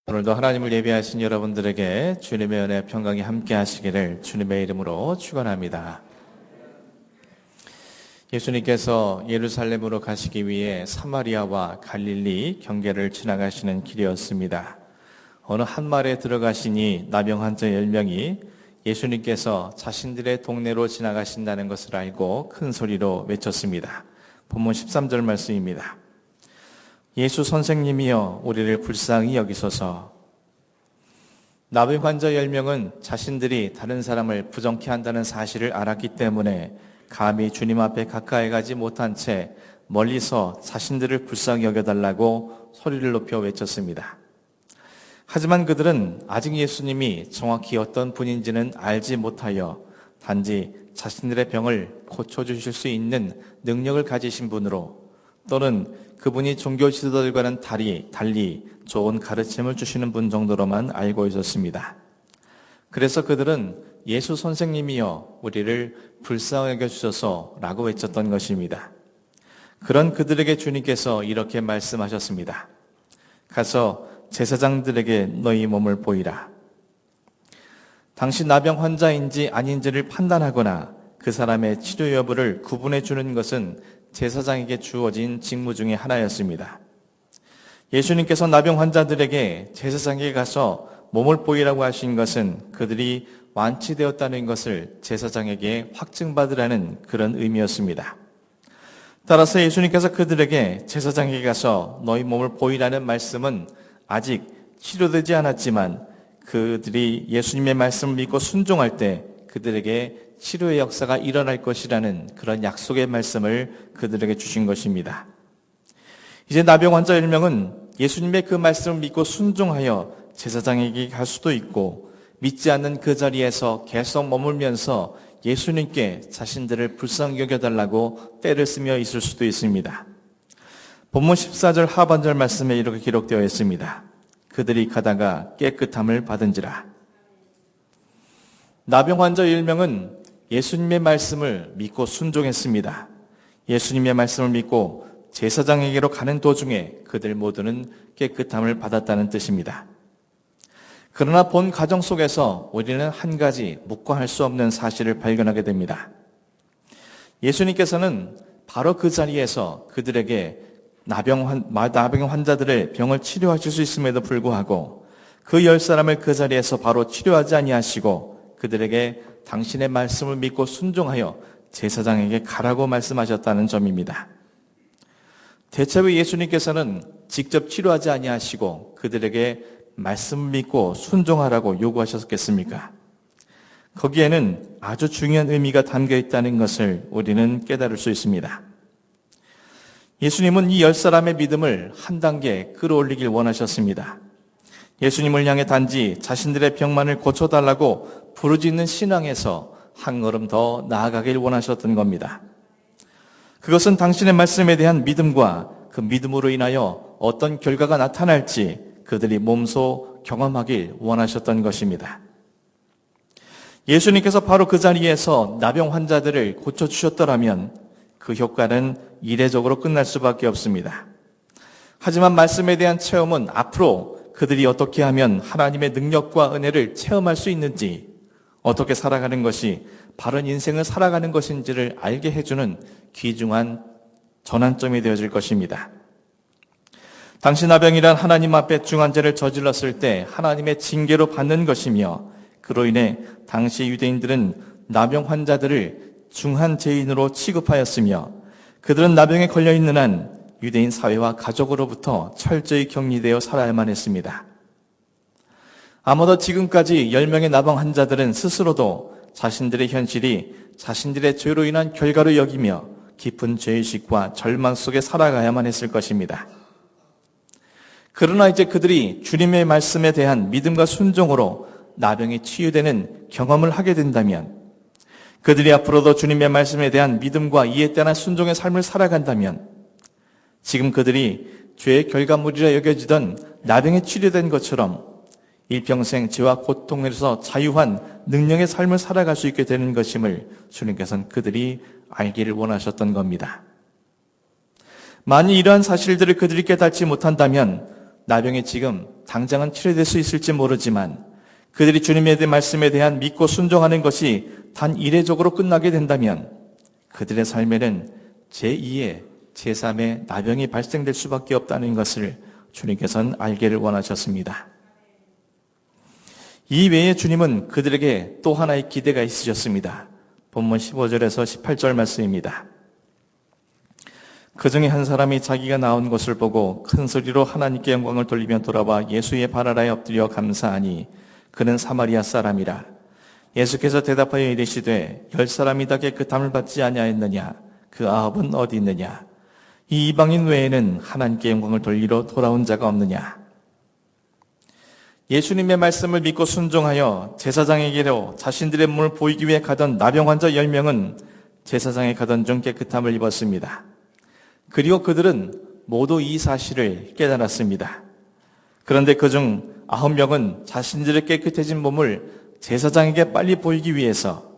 오늘도 하나님을 예배하신 여러분들에게 주님의 은혜 평강이 함께 하시기를 주님의 이름으로 축원합니다. 예수님께서 예루살렘으로 가시기 위해 사마리아와 갈릴리 경계를 지나가시는 길이었습니다. 어느 한 마을에 들어가시니 나병 환자 10명이 예수님께서 자신들의 동네로 지나가신다는 것을 알고 큰 소리로 외쳤습니다. 본문 13절 말씀입니다. 예수 선생님이여 우리를 불쌍히 여기소서. 나병 환자 10명은 자신들이 다른 사람을 부정케 한다는 사실을 알았기 때문에 감히 주님 앞에 가까이 가지 못한 채 멀리서 자신들을 불쌍히 여겨달라고 소리를 높여 외쳤습니다. 하지만 그들은 아직 예수님이 정확히 어떤 분인지는 알지 못하여 단지 자신들의 병을 고쳐주실 수 있는 능력을 가지신 분으로 또는 그분이 종교 지도자들과는 달리 좋은 가르침을 주시는 분 정도로만 알고 있었습니다. 그래서 그들은 예수 선생님이여 우리를 불쌍히 여겨주소서 라고 외쳤던 것입니다. 그런 그들에게 주님께서 이렇게 말씀하셨습니다. 가서 제사장들에게 너희 몸을 보이라. 당시 나병 환자인지 아닌지를 판단하거나 그 사람의 치료 여부를 구분해 주는 것은 제사장에게 주어진 직무 중에 하나였습니다. 예수님께서 나병 환자들에게 제사장에게 가서 몸을 보이라고 하신 것은 그들이 완치되었다는 것을 제사장에게 확증받으라는 그런 의미였습니다. 따라서 예수님께서 그들에게 제사장에게 가서 너희 몸을 보이라는 말씀은 아직 치료되지 않았지만 그들이 예수님의 말씀을 믿고 순종할 때 그들에게 치료의 역사가 일어날 것이라는 그런 약속의 말씀을 그들에게 주신 것입니다. 이제 나병 환자 10명은 예수님의 그 말씀을 믿고 순종하여 제사장에게 갈 수도 있고 믿지 않는 그 자리에서 계속 머물면서 예수님께 자신들을 불쌍히 여겨달라고 떼를 쓰며 있을 수도 있습니다. 본문 14절 하반절 말씀에 이렇게 기록되어 있습니다. 그들이 가다가 깨끗함을 받은지라. 나병 환자 10명은 예수님의 말씀을 믿고 순종했습니다. 예수님의 말씀을 믿고 제사장에게로 가는 도중에 그들 모두는 깨끗함을 받았다는 뜻입니다. 그러나 본 가정 속에서 우리는 한 가지 묵과할 수 없는 사실을 발견하게 됩니다. 예수님께서는 바로 그 자리에서 그들에게 나병 환자들의 병을 치료하실 수 있음에도 불구하고 그 10사람을 그 자리에서 바로 치료하지 아니하시고 그들에게 당신의 말씀을 믿고 순종하여 제사장에게 가라고 말씀하셨다는 점입니다. 대체 왜 예수님께서는 직접 치료하지 아니하시고 그들에게 말씀을 믿고 순종하라고 요구하셨겠습니까? 거기에는 아주 중요한 의미가 담겨 있다는 것을 우리는 깨달을 수 있습니다. 예수님은 이 10사람의 믿음을 한 단계 끌어올리길 원하셨습니다. 예수님을 향해 단지 자신들의 병만을 고쳐달라고 부르짖는 신앙에서 한 걸음 더 나아가길 원하셨던 겁니다. 그것은 당신의 말씀에 대한 믿음과 그 믿음으로 인하여 어떤 결과가 나타날지 그들이 몸소 경험하길 원하셨던 것입니다. 예수님께서 바로 그 자리에서 나병 환자들을 고쳐주셨더라면 그 효과는 이례적으로 끝날 수밖에 없습니다. 하지만 말씀에 대한 체험은 앞으로 그들이 어떻게 하면 하나님의 능력과 은혜를 체험할 수 있는지, 어떻게 살아가는 것이 바른 인생을 살아가는 것인지를 알게 해주는 귀중한 전환점이 되어질 것입니다. 당시 나병이란 하나님 앞에 중한 죄를 저질렀을 때 하나님의 징계로 받는 것이며 그로 인해 당시 유대인들은 나병 환자들을 중한 죄인으로 취급하였으며 그들은 나병에 걸려있는 한 유대인 사회와 가족으로부터 철저히 격리되어 살아야만 했습니다. 아마도 지금까지 10명의 나병 환자들은 스스로도 자신들의 현실이 자신들의 죄로 인한 결과로 여기며 깊은 죄의식과 절망 속에 살아가야만 했을 것입니다. 그러나 이제 그들이 주님의 말씀에 대한 믿음과 순종으로 나병이 치유되는 경험을 하게 된다면, 그들이 앞으로도 주님의 말씀에 대한 믿음과 이에 따른 순종의 삶을 살아간다면 지금 그들이 죄의 결과물이라 여겨지던 나병에 치료된 것처럼 일평생 죄와 고통에서 자유한 능력의 삶을 살아갈 수 있게 되는 것임을 주님께서는 그들이 알기를 원하셨던 겁니다. 만일 이러한 사실들을 그들이 깨닫지 못한다면 나병이 지금 당장은 치료될 수 있을지 모르지만 그들이 주님의 말씀에 대한 믿고 순종하는 것이 단 이례적으로 끝나게 된다면 그들의 삶에는 제2의 제3의 나병이 발생될 수밖에 없다는 것을 주님께서는 알기를 원하셨습니다. 이 외에 주님은 그들에게 또 하나의 기대가 있으셨습니다. 본문 15절에서 18절 말씀입니다. 그 중에 한 사람이 자기가 나온 것을 보고 큰 소리로 하나님께 영광을 돌리며 돌아와 예수의 발 아래에 엎드려 감사하니 그는 사마리아 사람이라. 예수께서 대답하여 이르시되 10사람이 다 깨끗함을 받지 아니하였느냐? 그 9은 어디 있느냐? 이 이방인 외에는 하나님께 영광을 돌리러 돌아온 자가 없느냐? 예수님의 말씀을 믿고 순종하여 제사장에게로 자신들의 몸을 보이기 위해 가던 나병 환자 10명은 제사장에 가던 중 깨끗함을 입었습니다. 그리고 그들은 모두 이 사실을 깨달았습니다. 그런데 그중 9명은 자신들의 깨끗해진 몸을 제사장에게 빨리 보이기 위해서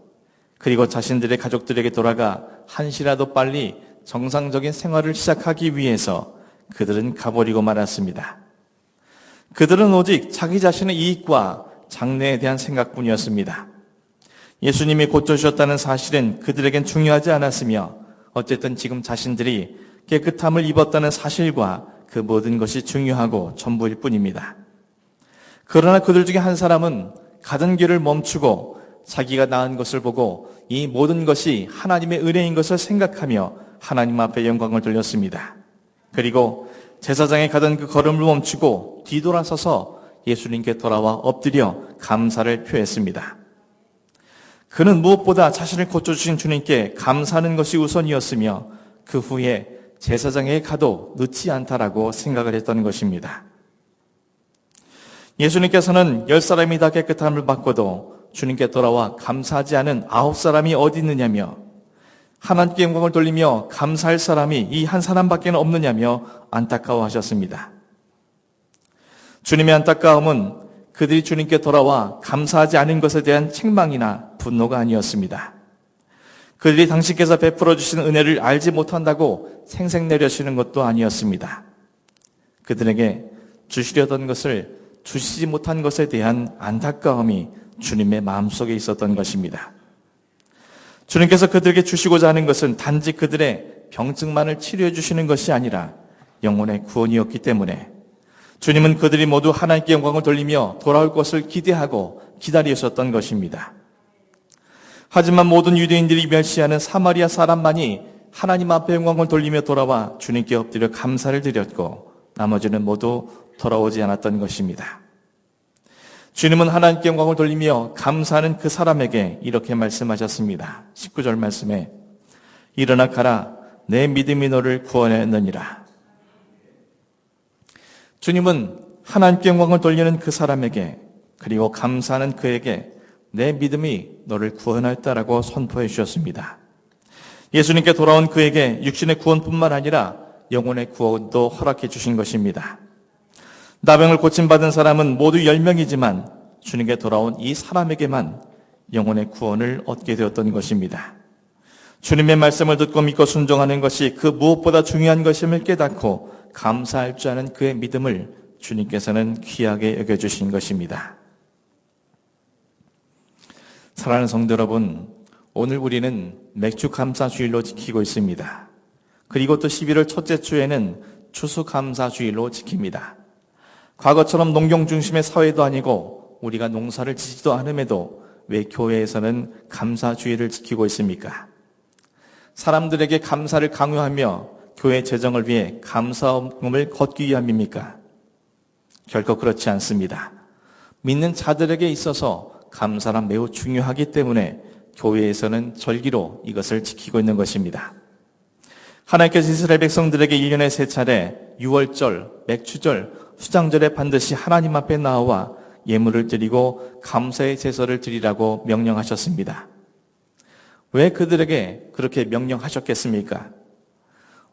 그리고 자신들의 가족들에게 돌아가 한시라도 빨리 정상적인 생활을 시작하기 위해서 그들은 가버리고 말았습니다. 그들은 오직 자기 자신의 이익과 장래에 대한 생각뿐이었습니다. 예수님이 고쳐주셨다는 사실은 그들에겐 중요하지 않았으며 어쨌든 지금 자신들이 깨끗함을 입었다는 사실과 그 모든 것이 중요하고 전부일 뿐입니다. 그러나 그들 중에 한 사람은 가던 길을 멈추고 자기가 낳은 것을 보고 이 모든 것이 하나님의 은혜인 것을 생각하며 하나님 앞에 영광을 돌렸습니다. 그리고 제사장에 가던 그 걸음을 멈추고 뒤돌아서서 예수님께 돌아와 엎드려 감사를 표했습니다. 그는 무엇보다 자신을 고쳐주신 주님께 감사하는 것이 우선이었으며 그 후에 제사장에게 가도 늦지 않다라고 생각을 했던 것입니다. 예수님께서는 10사람이 다 깨끗함을 받고도 주님께 돌아와 감사하지 않은 9사람이 어디 있느냐며 하나님께 영광을 돌리며 감사할 사람이 이 한 사람밖에 없느냐며 안타까워하셨습니다. 주님의 안타까움은 그들이 주님께 돌아와 감사하지 않은 것에 대한 책망이나 분노가 아니었습니다. 그들이 당신께서 베풀어 주신 은혜를 알지 못한다고 생색내려시는 것도 아니었습니다. 그들에게 주시려던 것을 주시지 못한 것에 대한 안타까움이 주님의 마음속에 있었던 것입니다. 주님께서 그들에게 주시고자 하는 것은 단지 그들의 병증만을 치료해 주시는 것이 아니라 영혼의 구원이었기 때문에 주님은 그들이 모두 하나님께 영광을 돌리며 돌아올 것을 기대하고 기다리셨던 것입니다. 하지만 모든 유대인들이 멸시하는 사마리아 사람만이 하나님 앞에 영광을 돌리며 돌아와 주님께 엎드려 감사를 드렸고 나머지는 모두 돌아오지 않았던 것입니다. 주님은 하나님께 영광을 돌리며 감사하는 그 사람에게 이렇게 말씀하셨습니다. 19절 말씀에 일어나 가라 내 믿음이 너를 구원하였느니라. 주님은 하나님께 영광을 돌리는 그 사람에게 그리고 감사하는 그에게 내 믿음이 너를 구원하였다라고 선포해 주셨습니다. 예수님께 돌아온 그에게 육신의 구원뿐만 아니라 영혼의 구원도 허락해 주신 것입니다. 나병을 고침받은 사람은 모두 10명이지만 주님께 돌아온 이 사람에게만 영혼의 구원을 얻게 되었던 것입니다. 주님의 말씀을 듣고 믿고 순종하는 것이 그 무엇보다 중요한 것임을 깨닫고 감사할 줄 아는 그의 믿음을 주님께서는 귀하게 여겨주신 것입니다. 사랑하는 성도 여러분, 오늘 우리는 맥주 감사 주일로 지키고 있습니다. 그리고 또 11월 첫째 주에는 추수 감사 주일로 지킵니다. 과거처럼 농경 중심의 사회도 아니고 우리가 농사를 지지도 않음에도 왜 교회에서는 감사 주일을 지키고 있습니까? 사람들에게 감사를 강요하며 교회 재정을 위해 감사음을 걷기 위함입니까? 결코 그렇지 않습니다. 믿는 자들에게 있어서 감사란 매우 중요하기 때문에 교회에서는 절기로 이것을 지키고 있는 것입니다. 하나님께서 이스라엘 백성들에게 1년에 3차례 유월절, 맥추절, 수장절에 반드시 하나님 앞에 나와 예물을 드리고 감사의 제사를 드리라고 명령하셨습니다. 왜 그들에게 그렇게 명령하셨겠습니까?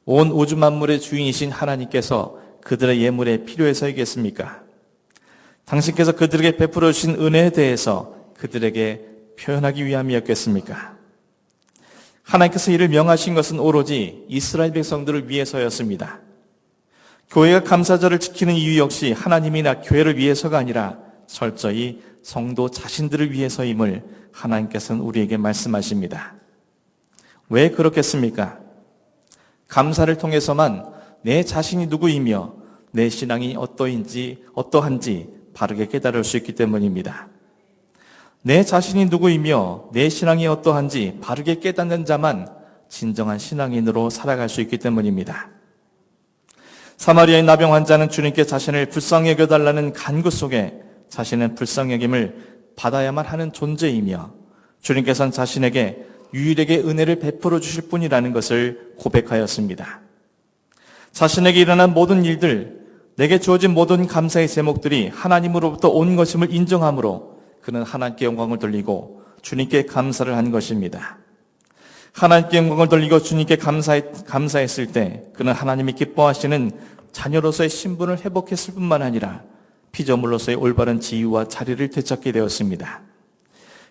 온 우주 만물의 주인이신 하나님께서 그들의 예물에 필요해서이겠습니까? 당신께서 그들에게 베풀어 주신 은혜에 대해서 그들에게 표현하기 위함이었겠습니까? 하나님께서 이를 명하신 것은 오로지 이스라엘 백성들을 위해서였습니다. 교회가 감사절을 지키는 이유 역시 하나님이나 교회를 위해서가 아니라 철저히 성도 자신들을 위해서임을 하나님께서는 우리에게 말씀하십니다. 왜 그렇겠습니까? 감사를 통해서만 내 자신이 누구이며 내 신앙이 어떠한지 바르게 깨달을 수 있기 때문입니다. 내 자신이 누구이며 내 신앙이 어떠한지 바르게 깨닫는 자만 진정한 신앙인으로 살아갈 수 있기 때문입니다. 사마리아의 나병 환자는 주님께 자신을 불쌍히 여겨달라는 간구 속에 자신은 불쌍히 여김을 받아야만 하는 존재이며 주님께서는 자신에게 유일하게 은혜를 베풀어 주실 뿐이라는 것을 고백하였습니다. 자신에게 일어난 모든 일들, 내게 주어진 모든 감사의 제목들이 하나님으로부터 온 것임을 인정함으로 그는 하나님께 영광을 돌리고 주님께 감사를 한 것입니다. 하나님께 영광을 돌리고 주님께 감사했을 때 그는 하나님이 기뻐하시는 자녀로서의 신분을 회복했을 뿐만 아니라 피조물로서의 올바른 지위와 자리를 되찾게 되었습니다.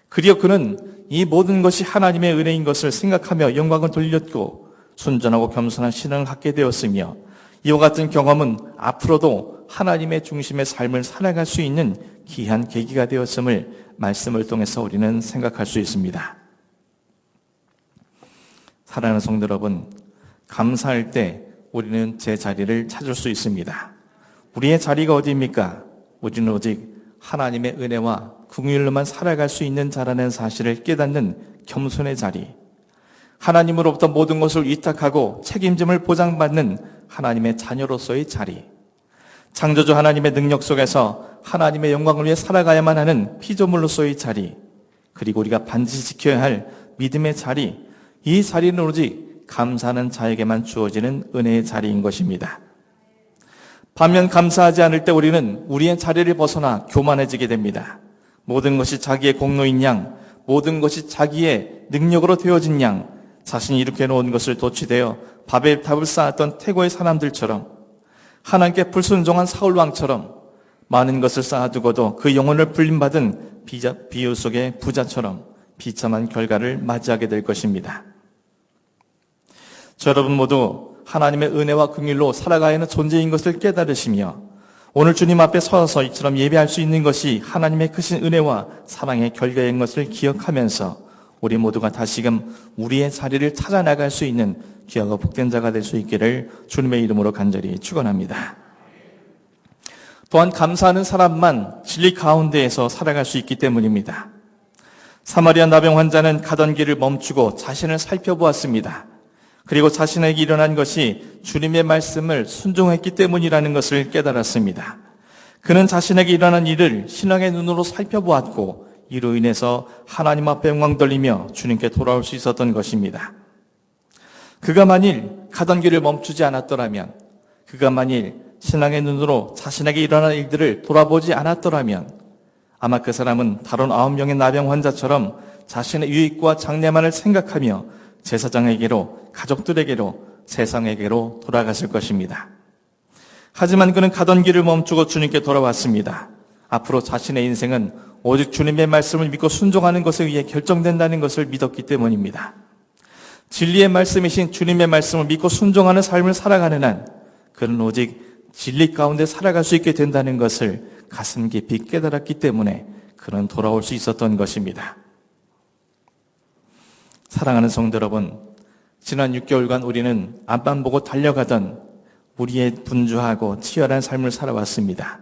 그리어 그는 이 모든 것이 하나님의 은혜인 것을 생각하며 영광을 돌렸고 순전하고 겸손한 신앙을 갖게 되었으며 이와 같은 경험은 앞으로도 하나님의 중심의 삶을 살아갈 수 있는 귀한 계기가 되었음을 말씀을 통해서 우리는 생각할 수 있습니다. 사랑하는 성도 여러분, 감사할 때 우리는 제 자리를 찾을 수 있습니다. 우리의 자리가 어디입니까? 우리는 오직 하나님의 은혜와 긍휼로만 살아갈 수 있는 자라는 사실을 깨닫는 겸손의 자리, 하나님으로부터 모든 것을 위탁하고 책임짐을 보장받는 하나님의 자녀로서의 자리, 창조주 하나님의 능력 속에서 하나님의 영광을 위해 살아가야만 하는 피조물로서의 자리, 그리고 우리가 반드시 지켜야 할 믿음의 자리, 이 자리는 오직 감사하는 자에게만 주어지는 은혜의 자리인 것입니다. 반면 감사하지 않을 때 우리는 우리의 자리를 벗어나 교만해지게 됩니다. 모든 것이 자기의 공로인 양, 모든 것이 자기의 능력으로 되어진 양, 자신이 이렇게 놓은 것을 도취되어 밥에 답을 쌓았던 태고의 사람들처럼, 하나님께 불순종한 사울왕처럼, 많은 것을 쌓아두고도 그 영혼을 불림받은 비유 속의 부자처럼 비참한 결과를 맞이하게 될 것입니다. 저 여러분 모두 하나님의 은혜와 긍휼로 살아가야 하는 존재인 것을 깨달으시며 오늘 주님 앞에 서서 이처럼 예배할 수 있는 것이 하나님의 크신 은혜와 사랑의 결과인 것을 기억하면서 우리 모두가 다시금 우리의 자리를 찾아나갈 수 있는 귀하고 복된 자가 될 수 있기를 주님의 이름으로 간절히 축원합니다. 또한 감사하는 사람만 진리 가운데에서 살아갈 수 있기 때문입니다. 사마리아 나병 환자는 가던 길을 멈추고 자신을 살펴보았습니다. 그리고 자신에게 일어난 것이 주님의 말씀을 순종했기 때문이라는 것을 깨달았습니다. 그는 자신에게 일어난 일을 신앙의 눈으로 살펴보았고 이로 인해서 하나님 앞에 영광 돌리며 주님께 돌아올 수 있었던 것입니다. 그가 만일 가던 길을 멈추지 않았더라면, 그가 만일 신앙의 눈으로 자신에게 일어난 일들을 돌아보지 않았더라면 아마 그 사람은 다른 9명의 나병 환자처럼 자신의 유익과 장래만을 생각하며 제사장에게로, 가족들에게로, 세상에게로 돌아갔을 것입니다. 하지만 그는 가던 길을 멈추고 주님께 돌아왔습니다. 앞으로 자신의 인생은 오직 주님의 말씀을 믿고 순종하는 것에 의해 결정된다는 것을 믿었기 때문입니다. 진리의 말씀이신 주님의 말씀을 믿고 순종하는 삶을 살아가는 한 그는 오직 진리 가운데 살아갈 수 있게 된다는 것을 가슴 깊이 깨달았기 때문에 그는 돌아올 수 있었던 것입니다. 사랑하는 성도 여러분, 지난 6개월간 우리는 앞만 보고 달려가던 우리의 분주하고 치열한 삶을 살아왔습니다.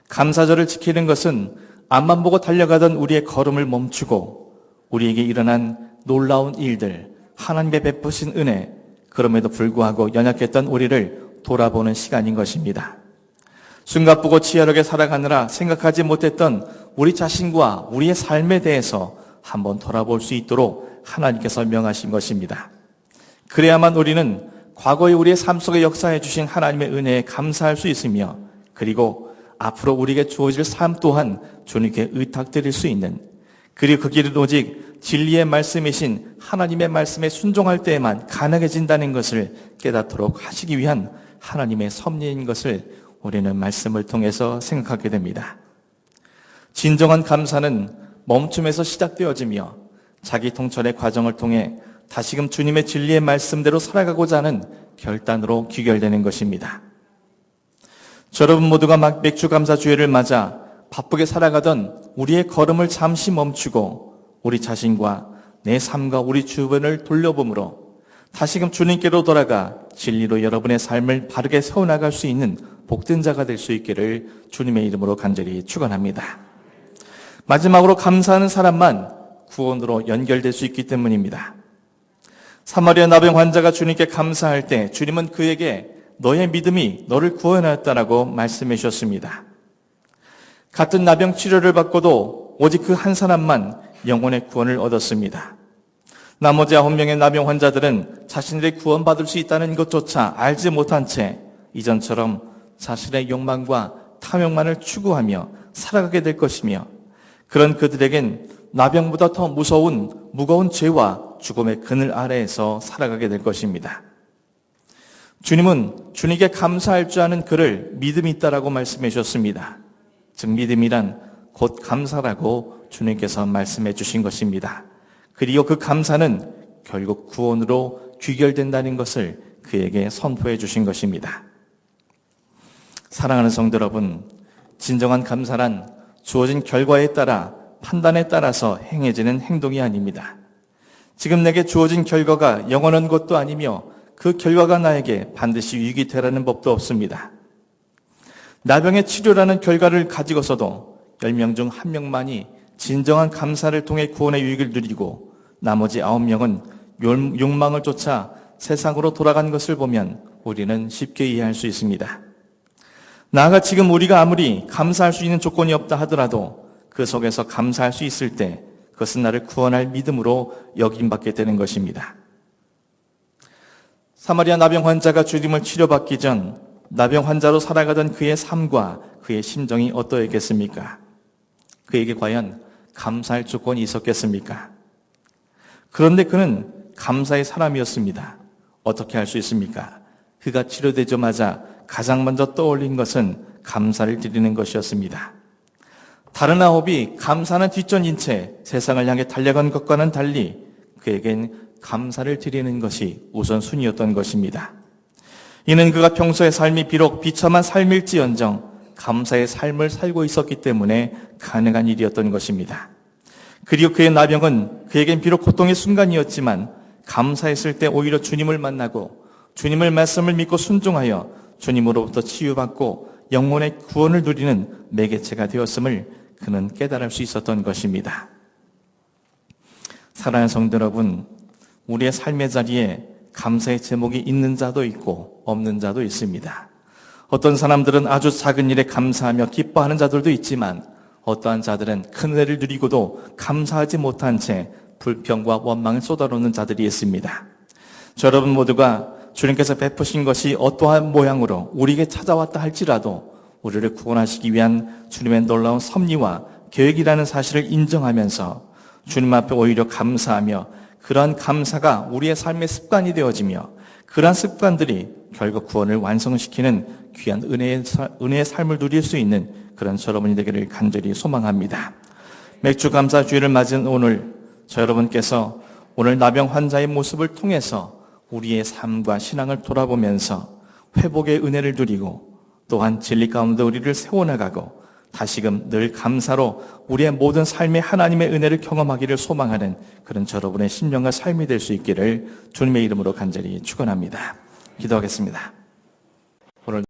감사절을 지키는 것은 앞만 보고 달려가던 우리의 걸음을 멈추고 우리에게 일어난 놀라운 일들, 하나님의 베푸신 은혜, 그럼에도 불구하고 연약했던 우리를 돌아보는 시간인 것입니다. 숨가쁘고 치열하게 살아가느라 생각하지 못했던 우리 자신과 우리의 삶에 대해서 한번 돌아볼 수 있도록 하나님께서 명하신 것입니다. 그래야만 우리는 과거의 우리의 삶 속에 역사해 주신 하나님의 은혜에 감사할 수 있으며 그리고 앞으로 우리에게 주어질 삶 또한 주님께 의탁드릴 수 있는, 그리고 그 길은 오직 진리의 말씀이신 하나님의 말씀에 순종할 때에만 가능해진다는 것을 깨닫도록 하시기 위한 하나님의 섭리인 것을 우리는 말씀을 통해서 생각하게 됩니다. 진정한 감사는 멈춤에서 시작되어지며 자기 통찰의 과정을 통해 다시금 주님의 진리의 말씀대로 살아가고자 하는 결단으로 귀결되는 것입니다. 여러분 모두가 막 맥주 감사 주일을 맞아 바쁘게 살아가던 우리의 걸음을 잠시 멈추고 우리 자신과 내 삶과 우리 주변을 돌려보므로 다시금 주님께로 돌아가 진리로 여러분의 삶을 바르게 세워나갈 수 있는 복된 자가 될 수 있기를 주님의 이름으로 간절히 축원합니다. 마지막으로 감사하는 사람만 구원으로 연결될 수 있기 때문입니다. 사마리아 나병 환자가 주님께 감사할 때 주님은 그에게 너의 믿음이 너를 구원하였다라고 말씀해 주셨습니다. 같은 나병 치료를 받고도 오직 그 한 사람만 영혼의 구원을 얻었습니다. 나머지 9명의 나병 환자들은 자신들이 구원받을 수 있다는 것조차 알지 못한 채 이전처럼 자신의 욕망과 탐욕만을 추구하며 살아가게 될 것이며, 그런 그들에겐 나병보다 더 무거운 죄와 죽음의 그늘 아래에서 살아가게 될 것입니다. 주님은 주님께 감사할 줄 아는 그를 믿음이 있다라고 말씀해 주셨습니다. 즉 믿음이란 곧 감사라고 주님께서 말씀해 주신 것입니다. 그리고 그 감사는 결국 구원으로 귀결된다는 것을 그에게 선포해 주신 것입니다. 사랑하는 성도 여러분, 진정한 감사란 주어진 결과에 따라 판단에 따라서 행해지는 행동이 아닙니다. 지금 내게 주어진 결과가 영원한 것도 아니며 그 결과가 나에게 반드시 유익이 되라는 법도 없습니다. 나병의 치료라는 결과를 가지고서도 10명 중 1명만이 진정한 감사를 통해 구원의 유익을 누리고 나머지 9명은 욕망을 쫓아 세상으로 돌아간 것을 보면 우리는 쉽게 이해할 수 있습니다. 나아가 지금 우리가 아무리 감사할 수 있는 조건이 없다 하더라도 그 속에서 감사할 수 있을 때 그것은 나를 구원할 믿음으로 여김받게 되는 것입니다. 사마리아 나병 환자가 주님을 치료받기 전 나병 환자로 살아가던 그의 삶과 그의 심정이 어떠했겠습니까? 그에게 과연 감사할 조건이 있었겠습니까? 그런데 그는 감사의 사람이었습니다. 어떻게 할 수 있습니까? 그가 치료되자마자 가장 먼저 떠올린 것은 감사를 드리는 것이었습니다. 다른 9이 감사는 뒷전인 채 세상을 향해 달려간 것과는 달리 그에겐 감사를 드리는 것이 우선순위였던 것입니다. 이는 그가 평소의 삶이 비록 비참한 삶일지언정 감사의 삶을 살고 있었기 때문에 가능한 일이었던 것입니다. 그리고 그의 나병은 그에겐 비록 고통의 순간이었지만 감사했을 때 오히려 주님을 만나고 주님의 말씀을 믿고 순종하여 주님으로부터 치유받고 영혼의 구원을 누리는 매개체가 되었음을 그는 깨달을 수 있었던 것입니다. 사랑하는 성도 여러분, 우리의 삶의 자리에 감사의 제목이 있는 자도 있고 없는 자도 있습니다. 어떤 사람들은 아주 작은 일에 감사하며 기뻐하는 자들도 있지만 어떠한 자들은 큰 은혜를 누리고도 감사하지 못한 채 불평과 원망을 쏟아놓는 자들이 있습니다. 여러분 모두가 주님께서 베푸신 것이 어떠한 모양으로 우리에게 찾아왔다 할지라도 우리를 구원하시기 위한 주님의 놀라운 섭리와 계획이라는 사실을 인정하면서 주님 앞에 오히려 감사하며 그러한 감사가 우리의 삶의 습관이 되어지며 그러한 습관들이 결국 구원을 완성시키는 귀한 은혜의 삶을 누릴 수 있는 그런 여러분이 되기를 간절히 소망합니다. 맥주 감사 주일을 맞은 오늘 저 여러분께서 오늘 나병 환자의 모습을 통해서 우리의 삶과 신앙을 돌아보면서 회복의 은혜를 누리고 또한 진리 가운데 우리를 세워나가고 다시금 늘 감사로 우리의 모든 삶에 하나님의 은혜를 경험하기를 소망하는 그런 여러분의 심령과 삶이 될 수 있기를 주님의 이름으로 간절히 축원합니다. 기도하겠습니다. 오늘